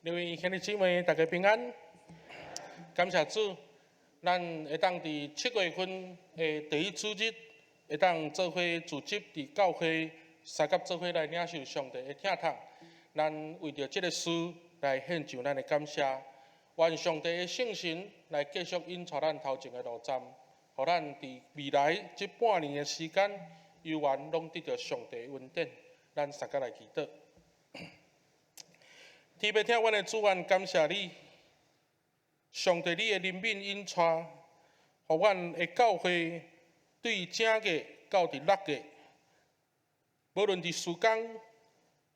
各位兄弟姊妹，大家平安，感谢主，咱会当伫7月份的第一主日，会当做伙组织伫教会三甲做伙来领受上帝的听堂。咱为着这个事来献上咱的感谢，愿上帝的圣神来继续引带咱头前的路站，互咱伫未来这半年的时间，犹原拢得到上帝的恩典。咱三甲来祈祷。天父听阮的主，愿感谢你，上帝你的怜悯引带，互阮的教会对正月到伫6月，无论伫时间，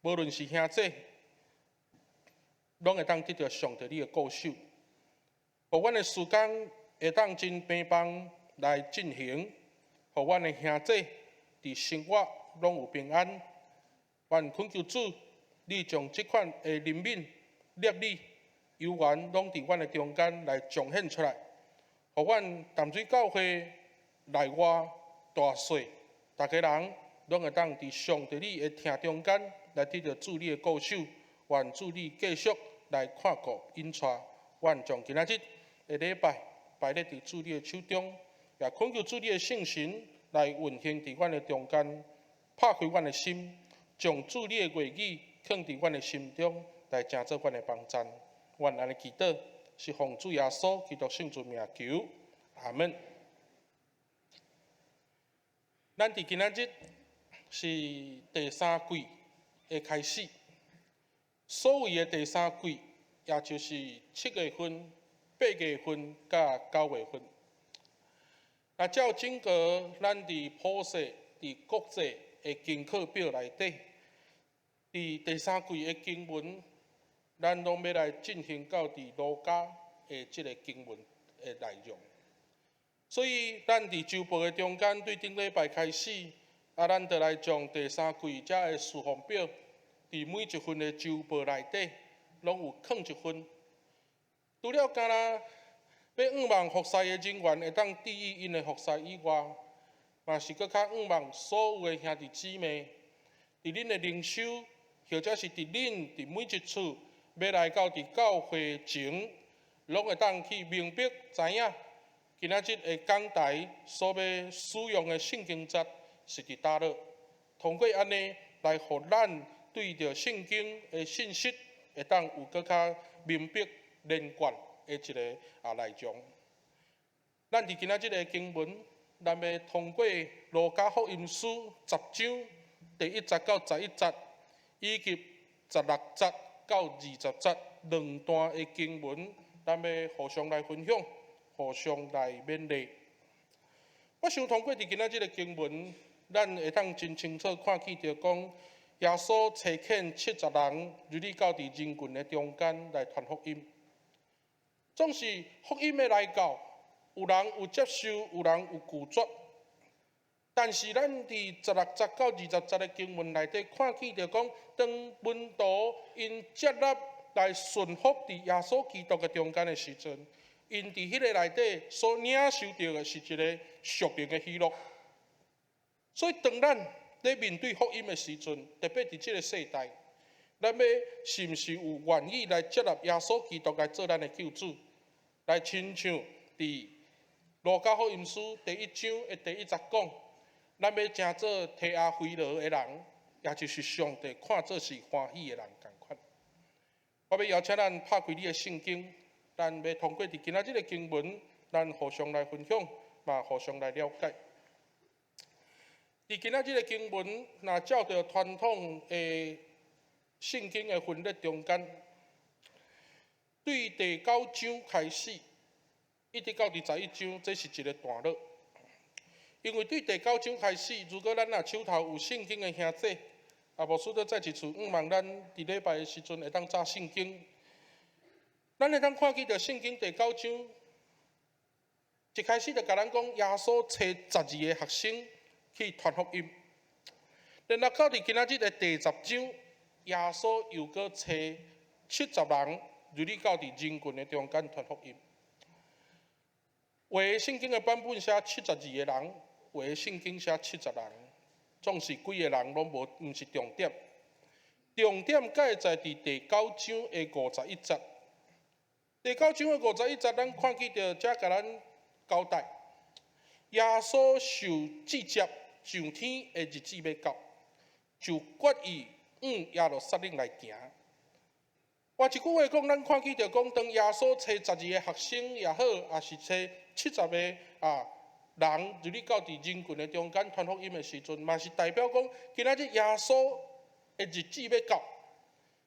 无论是兄弟，拢会当得到上帝你的顾守，互阮的时间会当真平凡来进行，互阮的兄弟伫生活拢有平安。愿恳求主，你将即款的怜悯、业力、犹原拢伫阮的中间来彰显出来，互阮淡水教会内外大小，大家人拢会当伫上帝你的听中间来得到主你的顾守。愿主你继续来看顾引带，愿将今仔日的礼拜摆咧伫主你的手中，也恳求主你的圣神来运行伫阮的中间，拍开阮的心。将主你的话语放伫阮的心中，来成做阮的帮助。愿安尼祈祷，是奉主耶稣基督圣主名求，阿门。咱伫今仔日是第三季的开始，所谓的第三季，也就是7月份、8月份、甲9月份。那照整个咱伫普世、伫国际的经课表内底，伫第三季的经文，咱拢要来进行到伫路加的即个经文的内容。所以，咱伫周报的中间，对顶礼拜开始，咱就来将第三季遮的事项表，伫每一份的周报内底，拢有放一份。除了干那要望服侍的人员会当注意因的服侍以外，嘛是搁较望所有的兄弟姊妹，伫恁的灵修，或者是伫恁伫每一次要来到伫教会前，拢会当去明白知影，今仔日的讲台所要使用的圣经节是伫叨落，通过安尼来互咱对着圣经的信息会当有搁较明白连贯的一个内容。咱伫今仔日的经文，咱要通过路加福音书10章第1节到11节，以及16节到20节两段的经文，咱要互相来分享，互相来勉励。我想通过伫今仔日的经文，咱会当真清楚看见着讲，耶稣差遣70人入去到伫人群的中间来传福音。总是福音的来到，有人有接受，有人有拒绝。但是咱伫16节到20节的经文内底，看见着讲，当门徒因接纳来顺服伫耶稣基督的中间的时阵，因伫迄个内底所领受到的是一个属灵的喜乐。所以，当咱咧面对福音的时阵，特别伫这个世代，咱要是毋是有愿意来接纳耶稣基督来做咱的救主，来亲像伫路加福音书第1章的第1节讲。咱要成做提阿非罗的人，也就是上帝看做是欢喜的人同款。我要邀请咱拍开你的圣经，咱要通过伫今仔日的经文，咱互相来分享，嘛互相来了解。伫今仔日的经文，若照着传统的圣经的分类中间，对第9章开始，一直到第11章，这是一个段落。因为对第9章开始，如果咱若手头有圣经的兄弟，也无需要再一次望咱伫礼拜的时阵会当查圣经。咱会当看见着圣经第9章，一开始就甲咱讲，耶稣找12个学生去传福音。然后到伫今仔日的第10章，耶稣又搁找70人入去到伫人群的中间传福音。有的圣经的版本写72个人。有的圣经写70人，总是几个人拢毋是重点。重点介在伫第9章的51节。第9章的51节，咱看见着遮甲咱交代，耶稣受指接上天的日子要到，就决意耶路撒冷来行。换一句话讲，咱看见着讲，当耶稣找12个学生也好，也是找70个人，入去到伫人群的中间传福音的时阵，嘛是代表讲，今仔日耶稣的日子要到，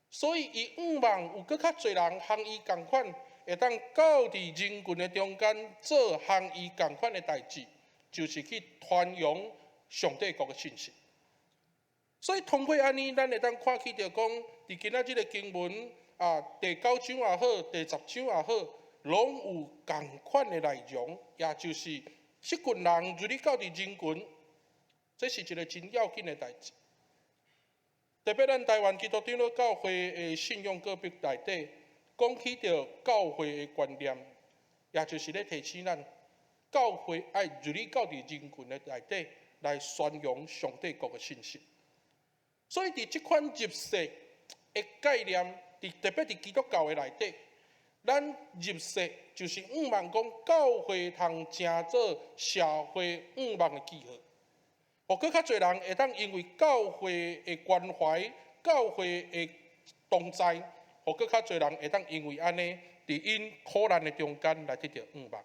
所以伊望有搁较侪人像伊共款，会当到伫人群的中间做像伊共款的代志，就是去传扬上帝国的信息。所以通过安尼，咱会当看起着讲，伫今仔日的经文第9章也好，第10章也好，拢有共款的内容，也就是一群人入去到伫人群，这是一个真要紧的代志。特别咱台湾基督长老教会的信仰个别内底，讲起着教会的观念，也就是咧提醒咱，教会爱入去到伫人群的内底来宣扬上帝国的信息。所以伫即款入世的概念，特别伫基督教的内底，咱入世就是望讲教会通成做社会望的记号。互搁较侪人会当因为教会的关怀、教会的同在，互搁较侪人会当因为安尼，伫因苦难的中间来得到望。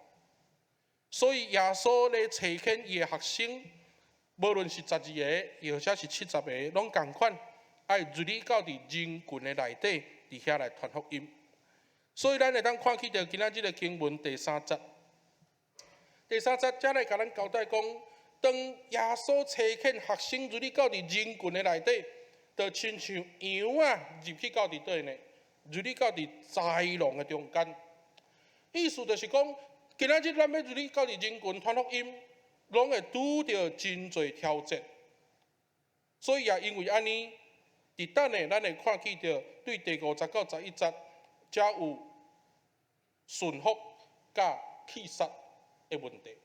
所以耶稣咧找遣伊的学生，无论是12个，又或者是70个，拢共款，爱入去到伫人群的内底，伫遐来传福音。所以咱会当看起着今仔日的经文第3节，第3节才来甲咱交代讲。当耶稣找遣学生入去到伫人群的内底，就亲像羊入去到伫底呢，入去到伫豺狼的中间。意思就是讲，今仔日咱要入去到伫人群传福音，拢会拄着真侪挑战。所以也因为安尼，伫等下咱会看见着对第50到11节，才有顺服甲弃杀的问题。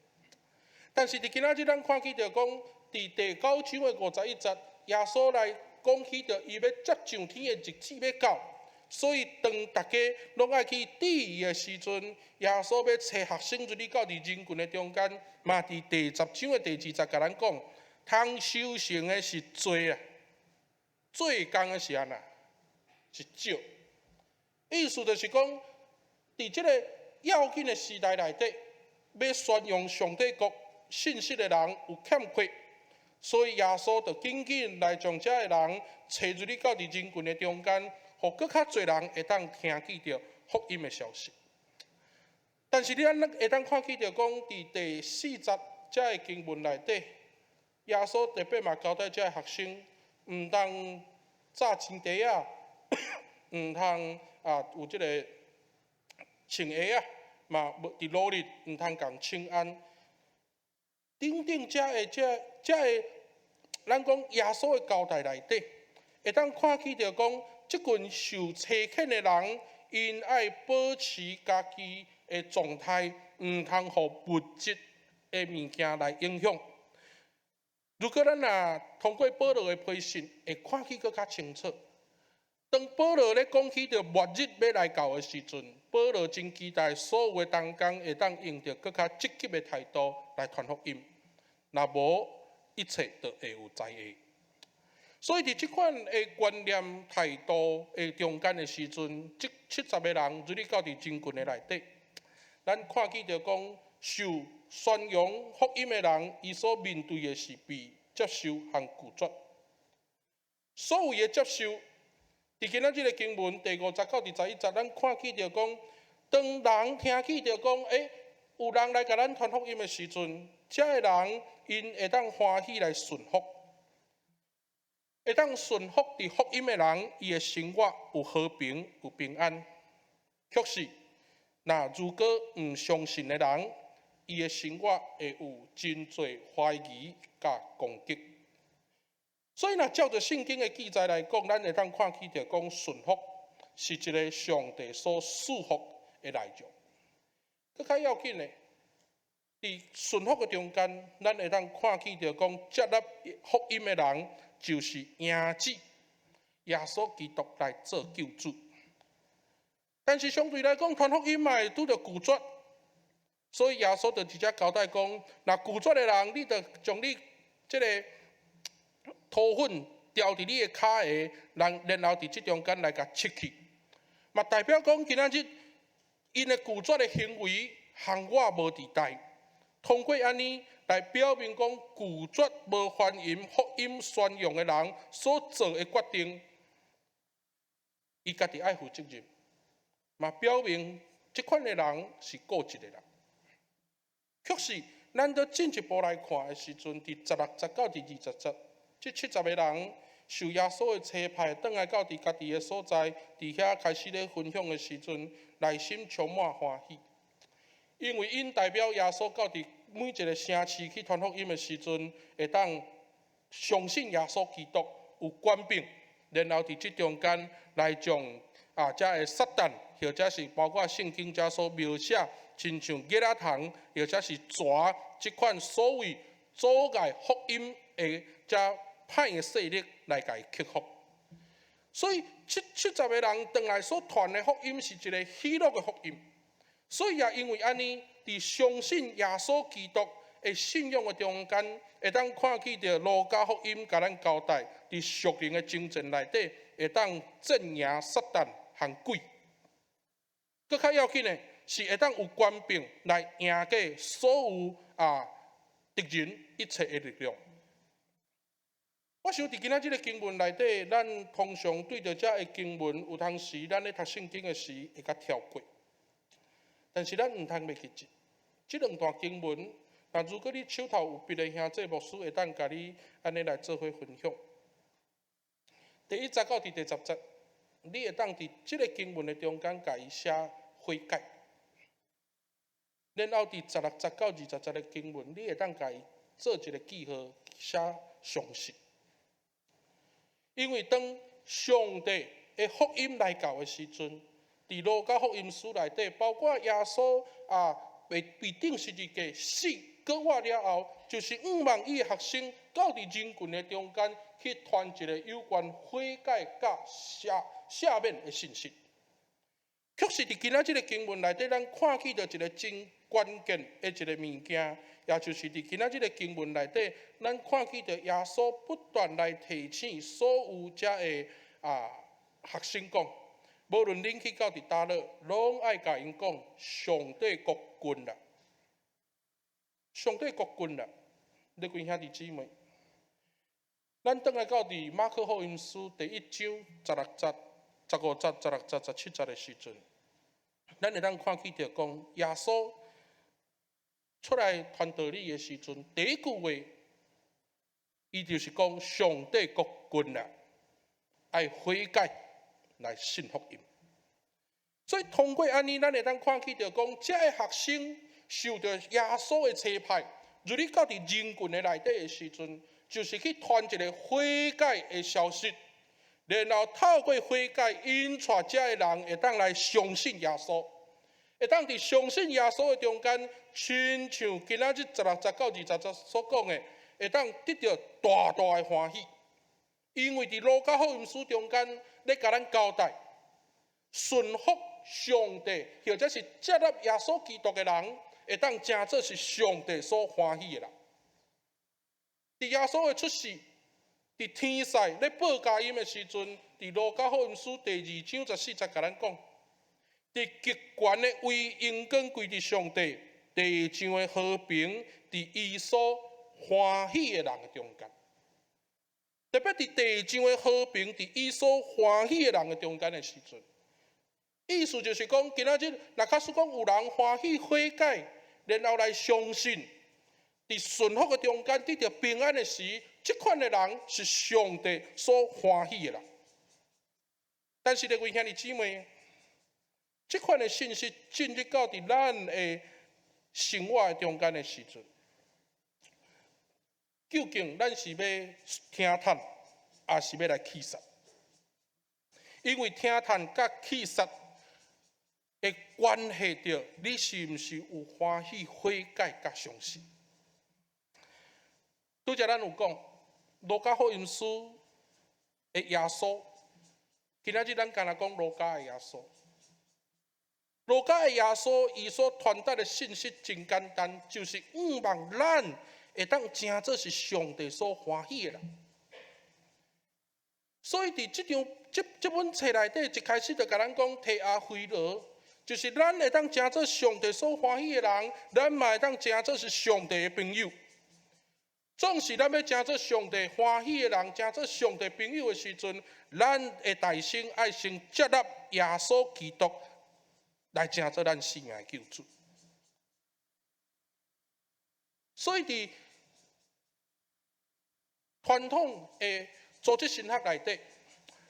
但是伫今仔日，咱看起着讲，伫第9章的51节，耶稣来讲起着伊要接上天的日子要到，所以当大家拢爱去抵伊的时阵，耶稣要找学生入去到伫人群的中间，嘛伫第10章的第2节甲咱讲，通修成的是罪啊，做工的是安那，是少。意思就是讲，伫即个要紧的时代内底，要宣扬上帝国信息的人有欠缺，所以耶稣就紧紧来将这个人找入去到伫人群的中间，互搁较侪人会当听见着福音的消息。但是咱会当看见着讲，伫第4节这个经文内底，耶稣特别嘛交代这个学生，毋通炸青茶啊，毋通有即个穿鞋啊，嘛伫路日毋通共请安。顶顶这个，咱讲耶稣的交代内底，会当看起着讲，即群受差遣的人，因爱保持家己的状态，毋通互物质的物件来影响。如果咱通过保罗的批信，会看起更较清楚。当保罗咧讲起着末日要来到的时阵，保罗真期待所有的同工会当用着更较积极的态度来传福音。若无，一切都会有灾厄。所以伫即款的观念态度的中间的时阵，即70个人入去到伫人群的内底，咱看见着讲，受宣扬福音的人，伊所面对的是被接受和拒绝。所有的接受，伫今仔日的经文第50到第11节，咱看见着讲，当人听见着讲，有人来甲咱传福音的时阵，这个人因会当欢喜来顺服，会当顺服伫福音的人，伊的生活有和平有平安。确实，如果毋相信的人，伊的生活会有真侪怀疑甲攻击。所以照着圣经的记载来讲，咱会当看起着讲顺服是一个上帝所赐福的内容。更较要紧的，伫顺服的中间，咱会当看起着讲接纳福音的人就是赢子，耶稣基督来做救主。但是相对来讲，传福音嘛会拄着拒绝，所以耶稣就直接交代讲：，若拒绝的人，你就将你这个土粉掉伫你的骹下，然后伫即中间来甲切去，嘛代表讲今仔日因的拒绝的行为，和我无伫代。通过安尼来表明讲，拒绝无欢迎福音宣扬的人所做的决定，伊家己爱负责任。嘛表明即款的人是固执的人。确实，咱要进一步来看的时阵，伫16节到第20节，即70个人受耶稣的差派，转来到伫家己的所在，伫遐开始咧分享的时阵，内心充满欢喜，因为因代表耶稣到伫每一个城市去传福音的时阵，会当相信耶稣基督有权柄，然后伫即中间来将遮个撒旦，或者是包括圣经遮所描写，亲像芥仔虫，或者是蛇即款所谓阻碍福音的遮歹的势力来甲伊克服。所以70个人转来所传的福音是一个喜乐的福音。所以也因为安尼，伫相信耶稣基督的信仰的中间，会当看见着路加福音甲咱交代，伫属灵的征战内底，会当镇压撒旦和鬼。更较要紧的是，会当有权柄来赢过所有敌人一切的力量。我想伫今仔日个经文内底，咱通常对着遮个经文，有当时咱咧读圣经的时会甲跳过。但是咱毋通袂记即两段经文。那如果你手头有笔的兄弟牧师，会当甲你安尼来做伙分享。第1节到第10节，你会当伫即个经文的中间甲伊写悔改。然后伫16节到20节的经文，你会当甲伊做一个记号，写详细。因为当上帝的福音来到的时阵，伫路加福音书内底，包括耶稣被钉十字架死，搁活了后，就是5万亿学生到伫人群的中间去传一个有关悔改甲赦免的信息。确实伫今仔日个经文内底，咱看见到一个真关键的一个物件，也就是伫今仔日个经文内底，咱看见到耶稣不断来提醒所有遮个学生讲，无论恁去到伫倒落，拢爱甲因讲上帝国君啦，上帝国君啦！你贵兄弟姊妹，咱转来到伫马可福音书第1章16节、15节、16节、17节的时阵，咱会当看见着讲耶稣出来传道理的时阵，第一句话，伊就是讲上帝国君啦，爱悔改来信福音。所以通过安尼，咱会当看见着讲，遮个学生受到耶稣的差派，如你到伫人群的内底的时阵，就是去传一个悔改的消息，然后透过悔改，引带遮个人会当来相信耶稣，会当伫相信耶稣的中间，亲像今仔日16节到20节所讲的，会当得到大大的欢喜，因为伫路加福音书中间咧甲咱交代，顺服上帝，或者是接纳耶稣基督的人，会当真做是上帝所欢喜的人。伫耶稣的出世，伫天使咧报佳音的时阵，伫路加福音书第2章14节甲咱讲，伫极权的威荣光归伫上帝，地上的和平伫伊所欢喜的人的中间。特别伫地上的和平伫伊所欢喜的人的中间的时阵，意思就是讲，今仔日若假使讲有人欢喜悔改，然后来相信，伫顺服的中间得到平安的时，这款的人是上帝所欢喜的人。但是，各位兄弟姊妹，这款的信息进入到伫咱的生活的中间的时阵，究竟咱是要听叹，还是要来气杀？因为听叹甲气杀会关系到你是毋是有欢喜悔改甲相信。拄则咱有讲，路加福音书的耶稣今仔日咱干那讲罗家的耶稣，罗家的耶稣，伊所传达的信息真简单，就是望咱会当真做是上帝所欢喜的人。所以伫这本册内底，一开始就甲咱讲提阿非罗，就是咱会当真做上帝所欢喜的人，咱嘛会当真做是上帝的朋友。总是咱要真做上帝欢喜的人，真做上帝朋友的时阵，咱的大心爱先接纳耶稣基督来真做咱生命的救主。所以伫传统的组织神学内底，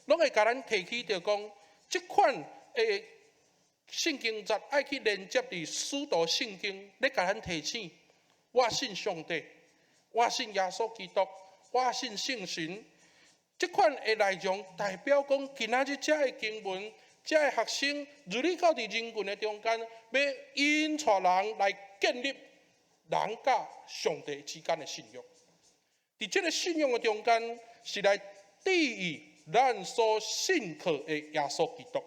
拢会甲咱提起着讲，即款的圣经节爱去连接伫使徒圣经，咧甲咱提醒：我信上帝，我信耶稣基督，我信圣神。即款的内容代表讲，今仔日遮的经文，遮的学生，如你到伫人群的中间，要引带人来建立人甲上帝之间的信仰。伫这个信仰的中间，是来抵御咱所信靠的耶稣基督。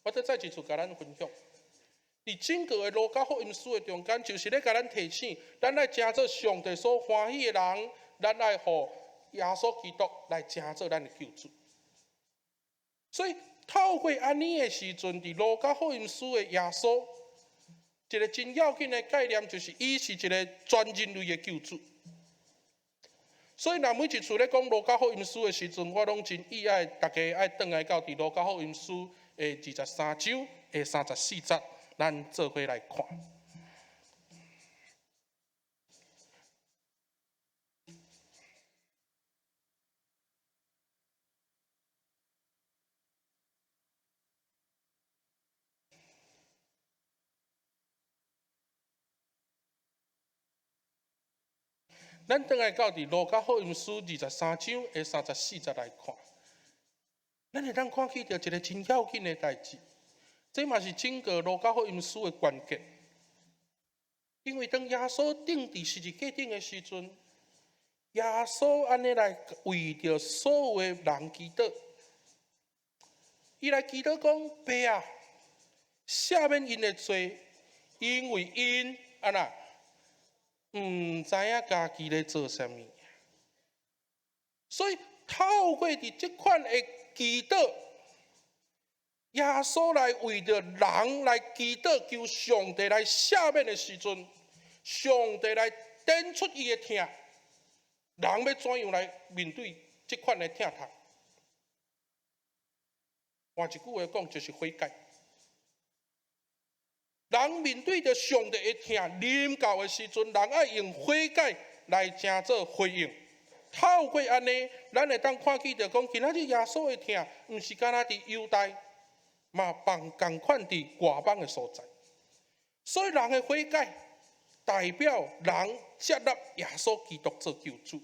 我再一次甲咱分享，伫整个的路加福音书的中间，就是咧甲咱提醒，咱爱真做上帝所欢喜的人，咱爱互耶稣基督来真做咱的救主。所以透过安尼的时阵，伫路加福音书的耶稣，一个真要紧的概念，就是伊是一个全人类的救主。所以，若每一次咧讲路加福音书的时阵，我拢真意爱大家爱倒来到伫路加福音书的23章的34节，咱做伙来看。咱倒来到伫路加福音书23章的34节来看，咱会当看起着一个真要紧的代志，这嘛是整个路加福音书的关键。因为当耶稣钉伫十字架顶的时阵，耶稣安尼来为着所有的人祈祷，伊来祈祷讲：爸啊，赦免因的罪，因为因安那。唔知影家己咧做啥物，所以透过伫即款的祈祷，耶稣来为着人来祈祷，求上帝来赦免的时阵，上帝来点出伊的痛，人要怎样来面对即款的痛痛？换一句话讲，就是悔改。人面对着上帝的痛临到的时阵，人爱用悔改来真做回应。透过安尼，咱会当看见着讲，今仔日耶稣的痛，毋是干那伫犹太，嘛共款伫外邦的所在。所以人的悔改，代表人接纳耶稣基督做救主。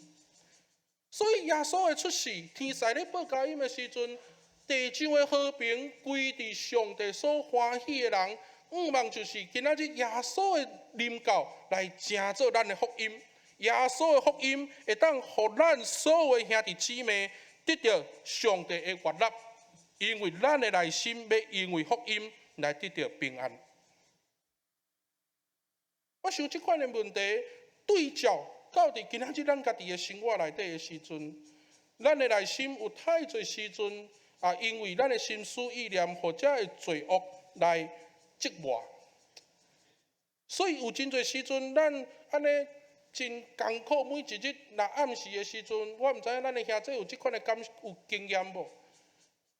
所以耶稣的出世，天使咧报佳音的时阵，地上的和平归伫上帝所欢喜的人。望就是今仔日耶稣的临到来成做咱的福音，耶稣的福音会当互咱所有的兄弟姊妹得到上帝的悦纳，因为咱的内心要因为福音来得到平安。我想这款的问题对照到伫今仔日咱家己的生活内底的时阵，咱的内心有太侪时阵因为咱的心思意念或者的罪恶来折磨，所以有真侪时阵，咱安尼真艰苦。每一日若暗时的时阵，我毋知影咱的兄弟有即款的有经验无？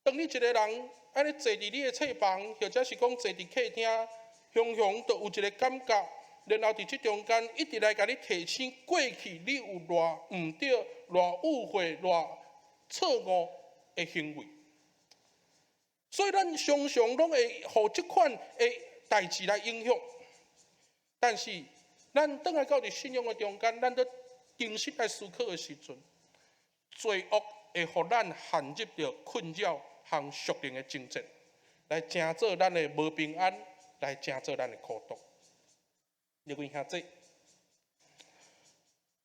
当你一个人安尼坐伫你的册房，或者是讲坐伫客厅，常常都有一个感觉，然后伫即中间一直来甲你提醒过去你有偌毋对、偌误会、偌错误的行为。所以，咱常常拢会互即款的代志来影响。但是，咱倒来到伫信仰的中间，咱伫重新来思考的时阵，罪恶会互咱陷入着困扰和属灵的争战，来成做咱的无平安，来成做咱的苦毒。各位兄弟，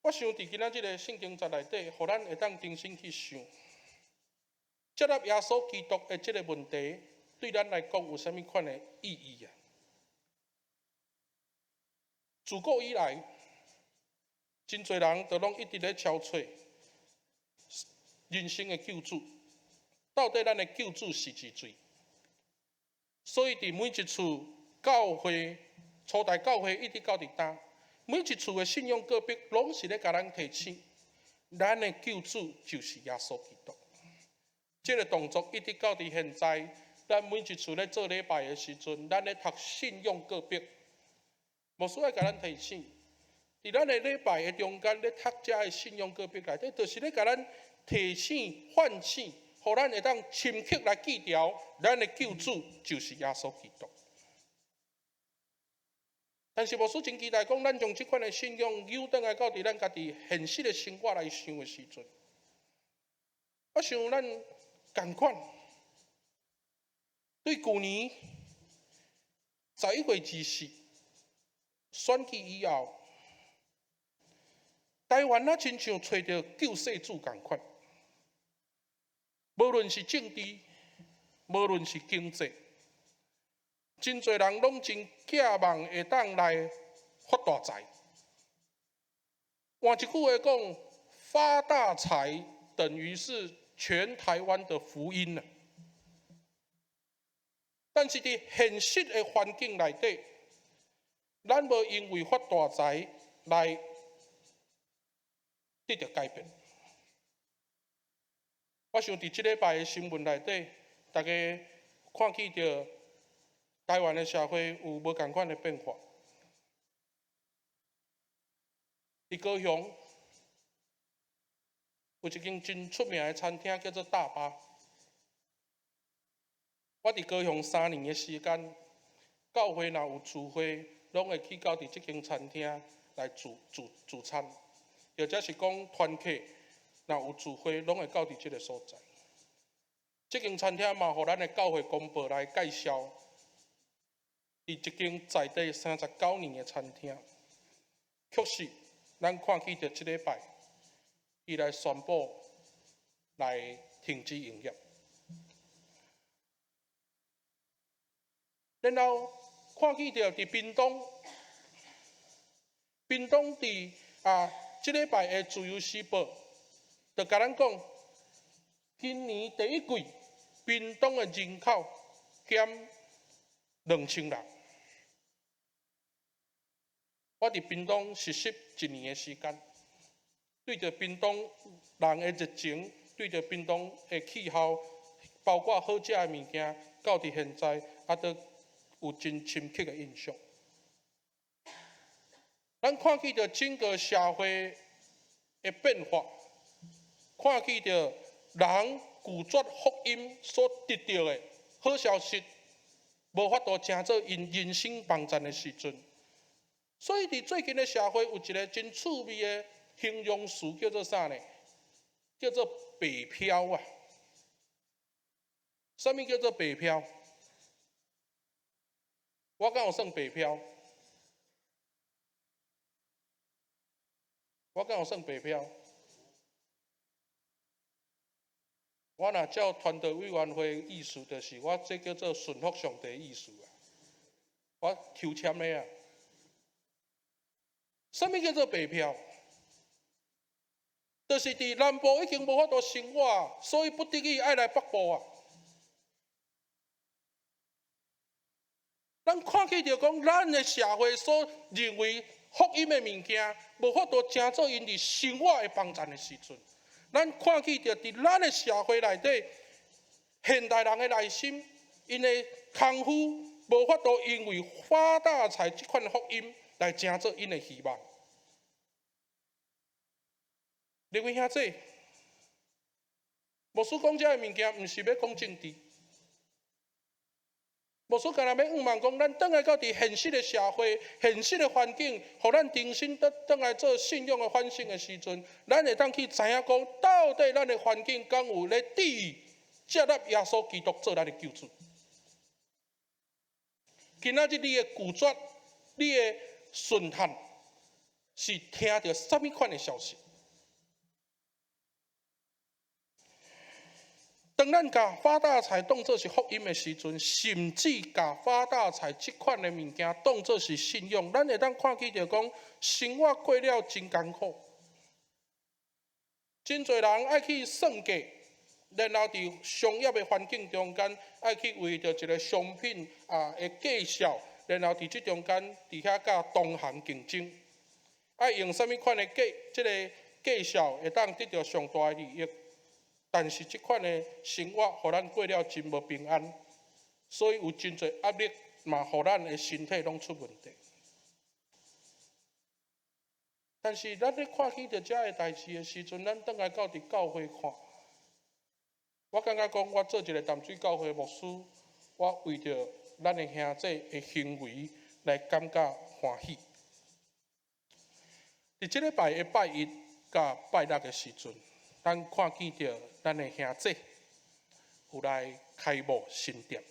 我想伫今仔日个圣经节内底，互咱会当重新去想。接纳耶稣基督的这个问题，对咱来讲有啥物款的意义啊？自古以来，真侪人都拢一直咧敲找人生的救主，到底咱的救主是几罪？所以伫每一处教会、初代教会一直到伫呾，每一处的信仰个别，拢是咧甲咱提醒，咱的救主就是耶稣基督。这个动作一直到伫现在，咱每一处咧做礼拜的时阵，咱咧读信仰个别，无需要甲咱提醒。伫咱的礼拜的中间咧读遮的信仰个别内底，就是咧甲咱提醒、唤醒，互咱会当深刻来记牢，咱的救主就是耶稣基督。但是牧师真期待讲，咱将即款的信仰扭转来到伫咱家己现实的生活来想的时阵，我想咱共款，对去年11月24选举以后，台湾啊，亲像找到救世主共款，无论是政治，无论是经济，真侪人拢真寄望会当来发大财。换一句话讲，发大财等于是全台湾的福音了。但是伫现实的环境内底，咱无因为发大财来得到改变。我想伫即礼拜的新闻内底，大家看见着台湾的社会有无共款的变化。伫高雄有一间真出名的餐厅叫做大巴。我伫高雄3年的时间，教会若有聚会，拢会去到伫即间餐厅来聚餐。或者是讲团契，若有聚会，拢会到伫即个所在。即间餐厅嘛，互咱的教会公报来介绍，伫一间在地39年的餐厅。确实，咱看见着即礼拜，伊来宣布来停止营业。然后看见着伫屏东伫即礼拜的自由时报，就甲咱讲，今年第一季屏东的人口减2000人。我伫屏东实习1年的时间，对着屏东人的热情，对着屏东的气候，包括好食的物件，到伫现在都有真深刻的印象。咱看见着整个社会的变化，看见着人拒绝福音所得到的好消息，无法度成做因人生帮助的时阵。所以伫最近的社会有一个真趣味的形容词，叫做啥呢？叫做北漂啊！什么叫做北漂？我敢有算北漂？我敢有算北漂？我若照团队委员会意思，就是我这叫做顺服上帝意思啊！我抽签的啊！什么叫做北漂？就是伫南部已经无法度生活，所以不得已爱来北部啊！咱看见着讲，咱的社会所认为福音的物件，无法度成做因伫生活的帮助的时阵，咱看见着伫咱的社会内底，现代人的内心，因的功夫无法度因为发大财这款福音来成做因的希望。各位兄弟，牧师讲这个物件，毋是要讲政治。牧师干那要仰望讲，咱倒来到伫现实的社会、现实的环境，互咱重新倒来做信仰的反省的时阵，咱会当去知影讲，到底咱的环境敢有咧抵御接纳耶稣基督做咱的救主？今仔日你的拒绝、你的顺叹，是听到什么款的消息？当咱甲发大财当作是福音的时阵，甚至甲发大财即款的物件当作是信用，咱会当看起着讲，生活过了真艰苦，真侪人爱去算计，然后伫商业的环境中间，爱去为着一个商品的介绍，然后伫即中间伫遐甲同行竞争，爱用什物款的即个介绍会当得到上大的利益。但是即款的生活，互咱过了真无平安，所以有真侪压力，嘛，互咱的身体拢出问题。但是咱咧看见着遮个代志的时阵，咱倒来到伫教会看，我感觉讲，我做一个淡水教会的牧师，我为着咱的兄弟的行为来感觉欢喜。伫即礼拜的拜一甲拜六的时阵，咱看见着咱的兄弟有来开幕新店。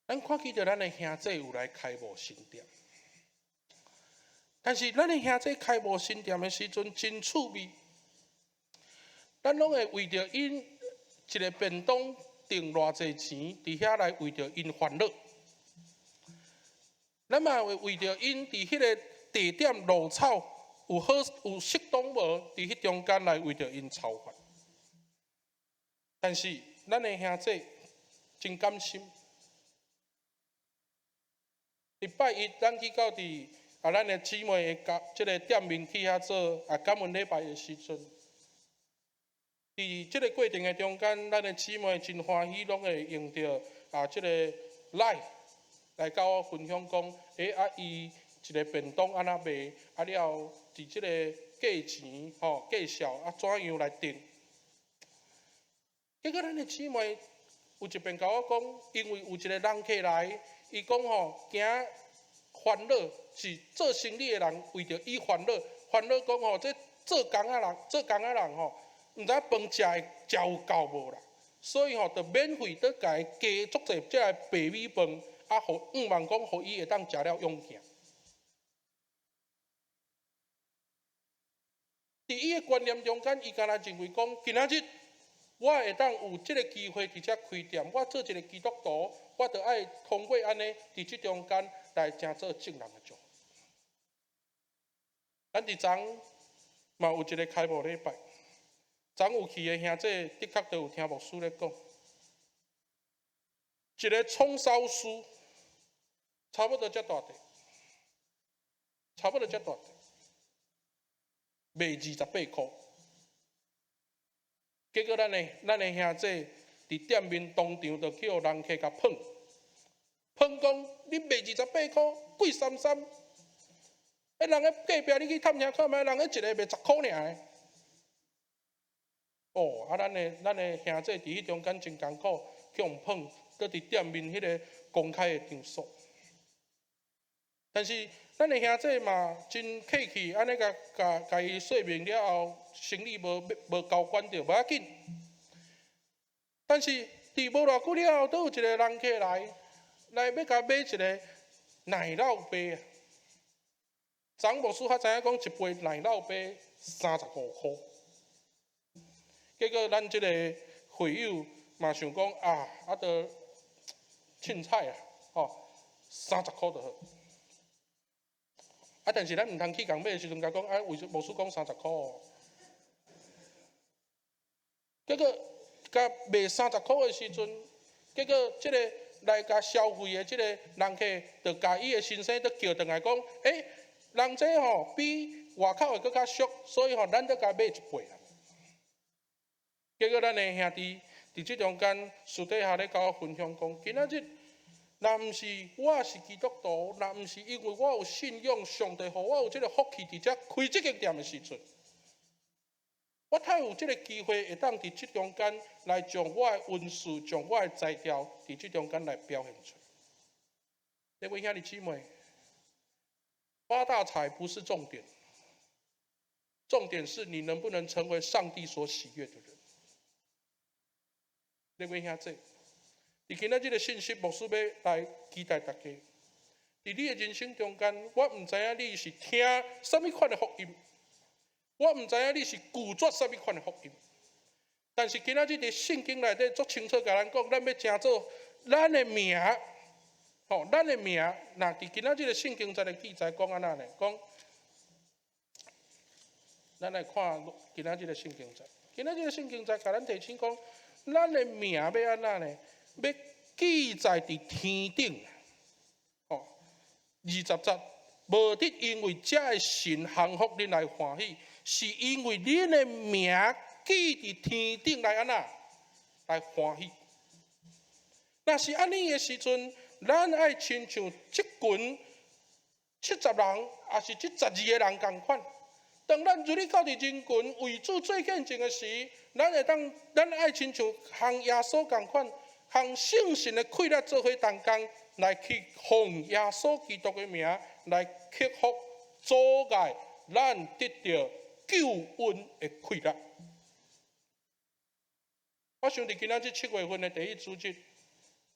咱看见着咱的兄弟有来开幕新店，但是咱的兄弟开幕新店的时阵真趣味，咱拢会为着因一个便当订偌济钱，伫遐来为着因烦恼。咱嘛会为着因伫迄个地点落草有好有适当无，伫迄中间来为着因操烦。但是咱的兄弟真甘心。礼拜一，咱去到伫咱的姊妹的即个店面去遐做感恩礼拜的时阵，伫即个过程的中间，咱的姊妹真欢喜，拢会用着即个来甲我分享讲，伊一个便当安那卖，了伫即个价钱介绍怎样来定。结果咱的姊妹有一遍甲我讲，因为有一个人客来。伊讲惊烦恼是做生意的人为着伊烦恼讲这做工的人毋知饭食有够无啦，所以就免费倒甲伊加足济即个白米饭，望讲互伊会当食了勇行。伫伊的观念中间，伊敢若认为讲，今仔日我会当有即个机会伫遮开店，我做一个基督徒。我着爱通过安尼，伫即中间来正做正人的做。咱伫昨嘛有一个开幕礼拜，昨有去的兄弟的确都有听牧师咧讲，一个葱烧酥差不多遮大块，卖28块。结果咱的兄弟伫店面当场就去互人客甲碰讲，你卖28块，贵三三。人个隔壁你去探听看觅，人个一个卖10块尔。咱的兄弟伫迄中间真艰苦，去互碰，搁伫店面迄个公开的场所。但是咱的兄弟嘛真客气，安尼甲伊说明了后，生意无交管着，无要紧。但是伫无偌久了后，都有一个人客来要甲买一个奶酪杯啊！昨牧师较知影讲一杯奶酪杯35块，结果咱即个会友嘛想讲着凊彩30块就好。但是咱毋通去共买的时阵，甲讲为牧师讲30块哦。结果甲卖30块的时阵，结果即个来甲消费的即个人客，就甲伊的先生都叫转来讲，人这比外口的搁较俗，所以咱都甲买一杯啦。结果咱的兄弟伫即中间私底下咧甲我分享讲，今仔日若毋是我是基督徒，若毋是因为我有信仰上帝，互我有即个福气伫遮开即间店的时阵。我太有即个机会，会当伫即中间来将我的温素、将我的才调伫即中间来表现出来。各位兄弟姊妹，发大财不是重点，重点是你能不能成为上帝所喜悦的人。你要听这？伫今仔日的信息，牧师要来期待大家。伫你的人生中间，我唔知影你是听什么款的福音，我唔知影你是拒绝什么款的福音。但是今仔日伫圣经内底足清楚甲咱讲，咱要称做咱的名，吼，咱的名，若伫今仔日的圣经在的记载讲安那呢？讲，咱来看今仔日的圣经在，今仔日的圣经在甲咱提醒讲，咱的名要安那呢？要记载伫天顶，吼，20节，无得因为这的神幸福恁来欢喜，是因为恁的名记伫天顶来安那来欢喜。若是安尼的时阵，咱爱亲像这群70人，也是这12个人共款。当咱如你到伫人群为主做见证的时，咱爱亲像向耶稣共款。向圣神的溃烂做伙同工，来去奉耶稣基督的名来克服阻碍，咱得到救恩的溃烂。我想伫今仔日7月份的第1主日，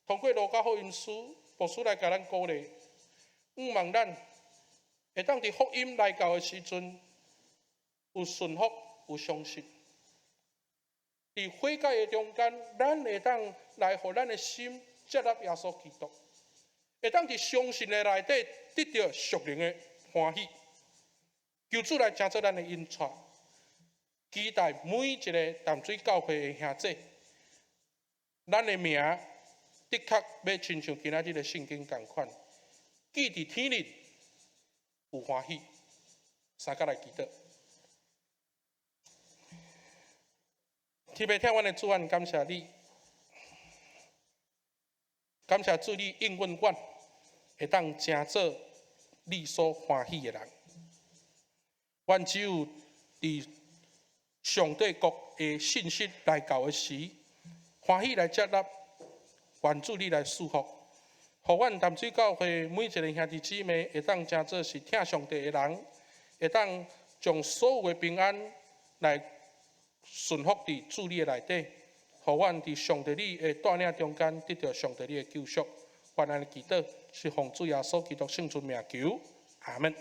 通过路加福音书，牧师来甲咱鼓励，望咱会当伫福音来到的时阵，有顺服，有相信。伫悔改的中间，咱会当来互咱的心接纳耶稣基督，会当伫相信的内底得到属灵的欢喜。求主来成做咱的恩赐，期待每一个淡水教会的兄弟，咱的名的确要亲像今仔日的圣经同款，记伫天里有欢喜。三甲来祈祷。天父，听阮的主案，感谢你，感谢主，你应允阮，会当成做你所欢喜的人。阮只有伫上帝国的信息来到的时，欢喜来接纳，愿主你来赐福，互阮淡水教会每一个兄弟姊妹会当成做是听上帝的人，会当将所有的平安来。顺服伫主你的内底，互阮伫上帝你的带领中间得到上帝你的救赎。愿安尼祈祷，是奉主耶稣基督圣尊名求，阿门。